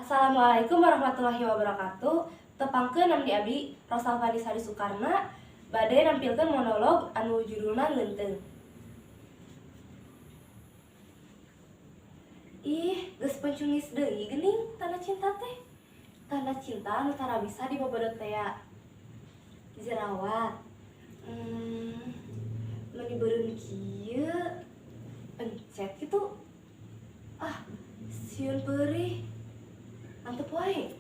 Assalamualaikum warahmatullahi wabarakatuh. Tepangkeun namdi abdi Rosalvani Sari Sukarna bade nampilkeun monolog anu judulna Ngeunteung. Ih, geus pencungis deui geuning tanda cinta teh. Tanda cinta anu tara bisa dibobodot teh ya. Jerawat. Nu dibeureun kieu pencet kitu. Ah, sieun peurih. Antep wae.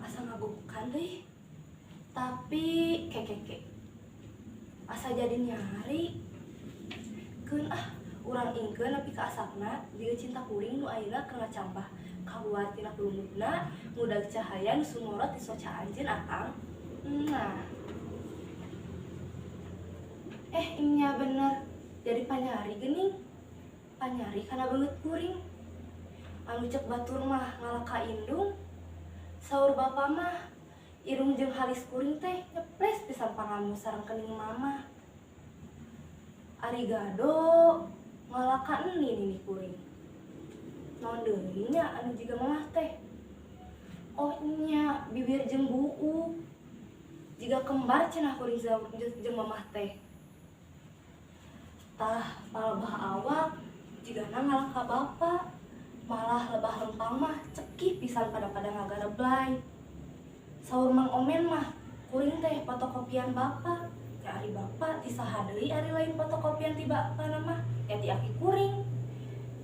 Asa ngabukan deui. Tapi kekeke. Asa jadi nyari. Keun urang ingkeun nepi ka asapna, jiga cinta kuring nu ayeuna keur ngacambah kaluar tina kulumutna, ngudag cahaya nu sumorot ti soca anjeun akang. Nah. Nya bener. Jadi panyari geuning. Panyari kana beungeut kuring. Anu cek batur mah ngalaka indung, saur bapa mah irung jeung halis kuring teh nyeples pisan pangamu sareng kening mama. Ari gado ngalaka nini kuring. Naon deui nya anu jiga mamah teh? Oh nya bibir jeung buuk. Jiga kembar cenah kuring jeung mamah teh. Tah palebah awak jigana ngalaka bapa. Malah lebah lempang mah cekih pisan pada ngagareblay. Saur Mang Omen mah kuring teh fotokopian bapa. Ya ari bapa ti saha deui ari lain fotokopian ti bapana mah ya ti aki kuring.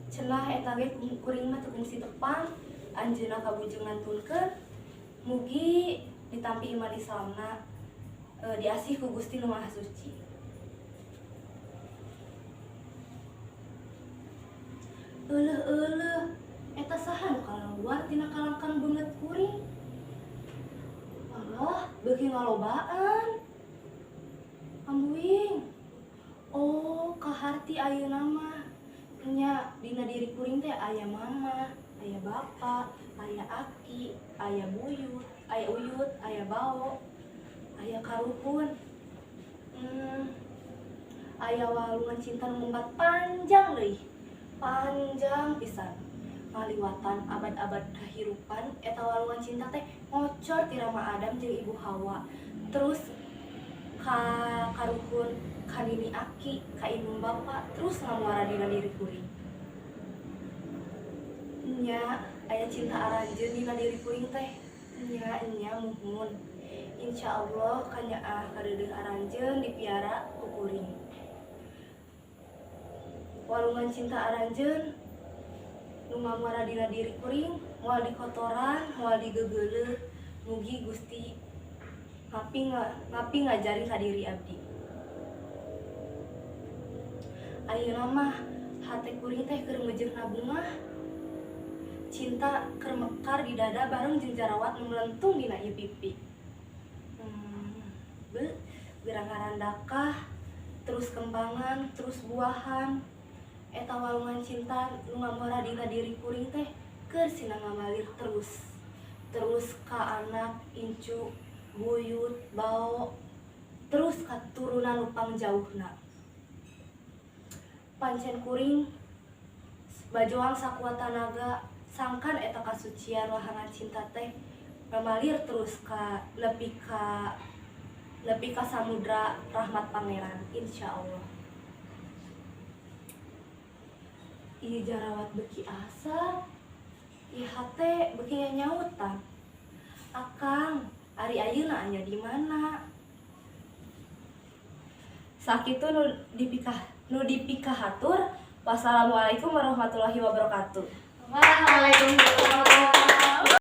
Cenah eta ge kuring mah teu kungsi tepang anjeunna kabujeng ngantunkeun mugi ditampi iman Islamna diasih ku Gusti Nu Maha Suci. Euleuh eta saha nu kaluar tina kalangkang beungeut kuring? Alah, beuki ngalobaan. Ambuing. Oh, kaharti ayeuna mah nya dina diri kuring teh aya mama, aya bapa, aya aki, aya buyut, aya uyut, aya bao, aya karuhun. Aya walungan cinta nu mumbat panjang deui. Panjang pisan ngaliwatan abad-abad kahirupan eta walungan cinta teh ngocor ti Rama Adam jeung Ibu Hawa terus ka karuhun ka nini aki ka indung bapa terus ngamuara dina diri kuring nya aya cinta aranjeun dina diri kuring teh nya muhun insyaallah kanyaah kadeudeuh aranjeun dipiara ku kuring. Walungan cinta aranjeun nu ngamuara dina diri kuring moal dikotoran moal digegeuleuh mugi Gusti ngapi ngajarin ka diri abdi. Ayeuna mah hate kuring teh keur meujeuhna bungah cinta keur mekar di dada bareng jeung jarawat nu melentung dina ieu pipi. Gerang ngarandakah terus kembangan terus buahan. Eta walungan cinta nu ngamuara dina diri kuring teh keur sina ngamalir terus ka anak incu buyut bao terus ka turunan nu pangjauhna. Pancen kuring bajoang sakuat tanaga sangkan eta kasucian wahangan cinta teh ngamalir terus ka nepi ka samudra rahmat pangeran insyaallah. Ieu jarawat beuki asa, ieu hate beuki nyautan. Akang, ari ayeuna anya di mana? Sakitu nu dipikahatur. Wassalamualaikum warahmatullahi wabarakatuh. Waalaikumsalam.